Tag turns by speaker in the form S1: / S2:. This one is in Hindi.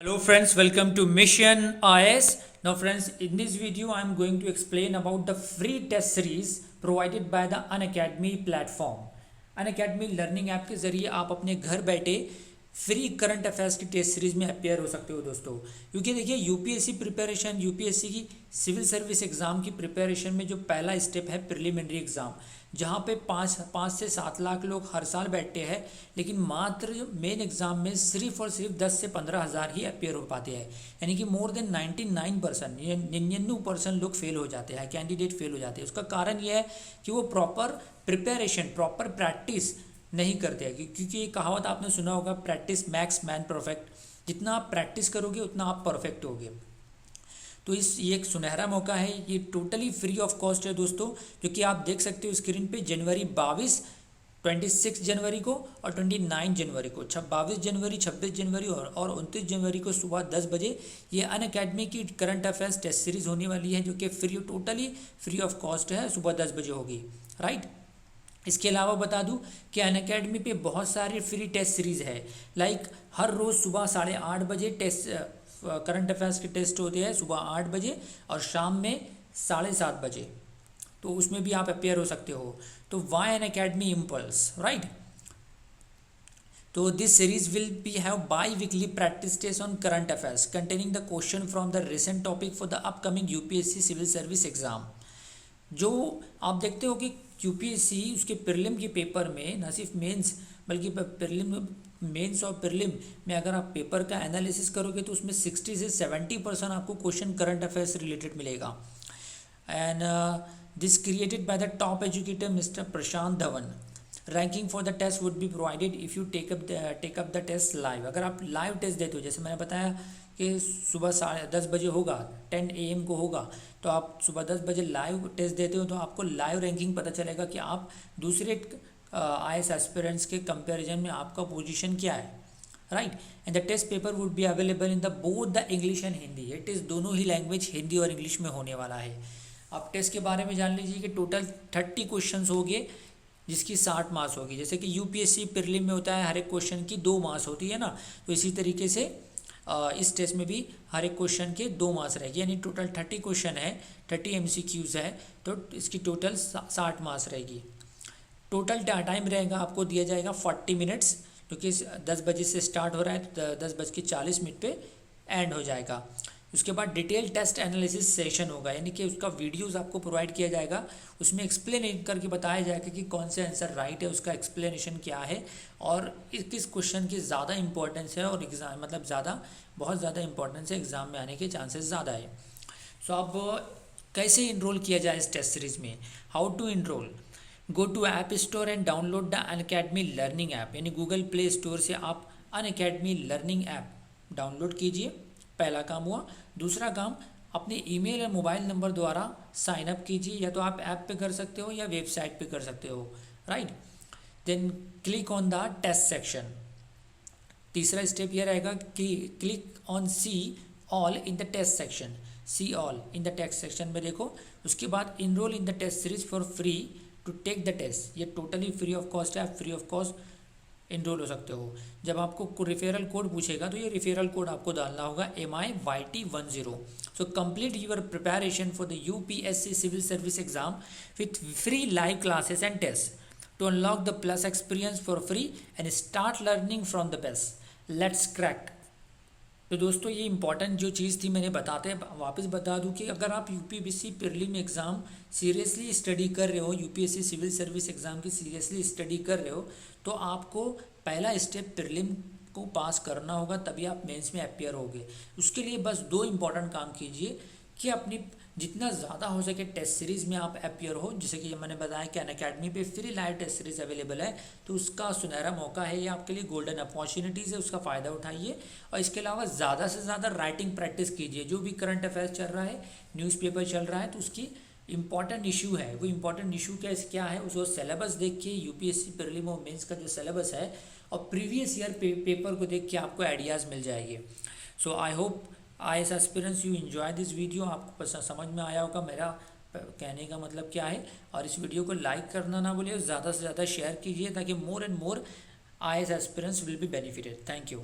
S1: Hello friends, welcome to Mission IS. Now friends, in this video I am going to explain about the free test series provided by the Unacademy platform. Unacademy learning app के ज़रिए आप अपने घर बैठे फ्री करंट अफेयर्स की टेस्ट सीरीज में अपेयर हो सकते हो दोस्तों। क्योंकि देखिए यूपीएससी प्रिपरेशन, यूपीएससी की सिविल सर्विस एग्ज़ाम की प्रिपरेशन में जो पहला स्टेप है प्रिलिमिनरी एग्ज़ाम, जहाँ पे पाँच से 7 लाख लोग हर साल बैठते हैं, लेकिन मात्र मेन एग्ज़ाम में सिर्फ और सिर्फ 10 से 15 हज़ार ही अपेयर हो पाते हैं। यानी कि मोर देन 99%, 99% लोग फेल हो जाते हैं, कैंडिडेट फेल हो जाते हैं। उसका कारण यह है कि वो प्रॉपर प्रिपरेशन, प्रॉपर प्रैक्टिस नहीं करते हैं। क्योंकि ये कहावत आपने सुना होगा, प्रैक्टिस मैक्स मैन परफेक्ट। जितना आप प्रैक्टिस करोगे उतना आप परफेक्ट होगे। तो ये एक सुनहरा मौका है, ये टोटली फ्री ऑफ कॉस्ट है दोस्तों, जो कि आप देख सकते हो स्क्रीन पे। जनवरी 22, 26 जनवरी को और 29 जनवरी को, 22 जनवरी, 26 जनवरी और 29 जनवरी को सुबह 10 बजे ये अनअकैडमी की करंट अफेयर्स टेस्ट सीरीज होने वाली है, जो कि टोटली फ्री ऑफ कॉस्ट है, सुबह 10 बजे होगी, राइट। इसके अलावा बता दूं कि अनअकैडमी पे बहुत सारे फ्री टेस्ट सीरीज़ है। लाइक हर रोज़ सुबह 8:30 बजे टेस्ट करंट अफेयर्स के टेस्ट होते हैं, सुबह 8 बजे और शाम में 7:30 बजे। तो उसमें भी आप अपेयर हो सकते हो। तो वाई अनअकैडमी इम्पल्स, राइट। तो this series will be have biweekly practice test on current affairs containing the question from the recent topic for the upcoming UPSC civil service exam. जो आप देखते हो कि यूपीएससी उसके प्रीलिम के पेपर में, न सिर्फ मेंस बल्कि प्रीलिम, मेंस और प्रीलिम में अगर आप पेपर का एनालिसिस करोगे तो उसमें 60 से 70% आपको क्वेश्चन करंट अफेयर्स से रिलेटेड मिलेगा। And this created by the top educator mister Prashant Dhawan. Ranking for the test would be provided if you take up the test live. अगर आप लाइव टेस्ट देते हो, जैसे मैंने बताया कि सुबह 10:30 बजे होगा, 10 AM को होगा, तो आप सुबह 10 बजे लाइव टेस्ट देते हो तो आपको लाइव रैंकिंग पता चलेगा कि आप दूसरे IAS एस्पिरेंट्स के कंपैरिजन में आपका पोजीशन क्या है, right. And the test paper would be available in the both the English and Hindi. ये टेस्ट दोनों ही लैंग्वेज, हिंदी और इंग्लिश में होने वाला है। आप टेस्ट के बारे में जान लीजिए कि टोटल 30 क्वेश्चन होंगे, जिसकी 60 मार्क्स होगी। जैसे कि यूपीएससी प्रीलिम में होता है हर एक क्वेश्चन की 2 मार्क्स होती है ना, तो इसी तरीके से इस टेस्ट में भी हर एक क्वेश्चन के 2 मार्क्स रहेगी। यानी टोटल 30 क्वेश्चन है, 30 MCQs है, तो इसकी टोटल 60 मार्क्स रहेगी। टोटल टाइम रहेगा, आपको दिया जाएगा 40 मिनट्स, क्योंकि 10 बजे से स्टार्ट हो रहा है तो 10:40 पे एंड हो जाएगा। उसके बाद डिटेल टेस्ट एनालिसिस सेशन होगा, यानी कि उसका वीडियोस आपको प्रोवाइड किया जाएगा, उसमें एक्सप्लेन करके बताया जाएगा कि कौन सा आंसर राइट है, उसका एक्सप्लेनेशन क्या है और किस क्वेश्चन की ज़्यादा इंपॉर्टेंस है और एग्ज़ाम मतलब बहुत ज़्यादा इंपॉर्टेंस है, एग्ज़ाम में आने के चांसेस ज़्यादा है। सो अब कैसे इनरोल किया जाए इस टेस्ट सीरीज़ में, how to enrol. Go to app store and download the Unacademy learning app. यानी गूगल प्ले स्टोर से आप अनअकैडमी लर्निंग ऐप डाउनलोड कीजिए, पहला काम हुआ। दूसरा काम, अपने ईमेल या मोबाइल नंबर द्वारा साइन अप कीजिए, या तो आप ऐप पे कर सकते हो या वेबसाइट पे कर सकते हो, right. Then click on the test section. तीसरा स्टेप यह रहेगा कि click on see all in the test section. See all in the test section में देखो। उसके बाद enrol in the test series for free to take the test. ये टोटली फ्री ऑफ कॉस्ट है, आप फ्री ऑफ कॉस्ट इनरोल हो सकते हो। जब आपको रेफरल कोड पूछेगा तो ये रेफरल कोड आपको डालना होगा MIYT10। So complete your preparation for the UPSC civil service exam with free live classes and test to unlock the plus experience for free and start learning from the best. Let's crack. तो दोस्तों ये इंपॉर्टेंट जो चीज़ थी मैंने बताते वापस बता दूं कि अगर आप UPSC prelim exam seriously study कर रहे हो, यूपीएससी सिविल सर्विस एग्ज़ाम की सीरियसली स्टडी कर रहे हो, तो आपको पहला स्टेप प्रीलिम को पास करना होगा, तभी आप मेंस में अपियर होगे। उसके लिए बस 2 इंपॉर्टेंट काम कीजिए कि अपनी जितना ज़्यादा हो सके टेस्ट सीरीज़ में आप अपियर हो। जैसे कि मैंने बताया कि अनअकैडमी पे free live test series available है, तो उसका सुनहरा मौका है, ये आपके लिए गोल्डन अपॉर्चुनिटीज़ है, उसका फ़ायदा उठाइए। और इसके अलावा ज़्यादा से ज़्यादा राइटिंग प्रैक्टिस कीजिए। जो भी करंट अफेयर्स चल रहा है, न्यूज़पेपर चल रहा है, तो उसकी इंपॉर्टेंट इशू है, वो इंपॉर्टेंट इशू क्या है, उसको सिलेबस देख के, यूपीएससी प्रीलिम और मेंस का जो सिलेबस है और प्रीवियस ईयर पेपर को देख के आपको आइडियाज़ मिल जाएंगे। So I hope IAS aspirants you enjoy this video. आपको पसंद समझ में आया होगा मेरा कहने का मतलब क्या है। और इस वीडियो को लाइक करना ना भूलिए, ज़्यादा से ज़्यादा शेयर कीजिए ताकि more and more IAS aspirants will be benefited. Thank you.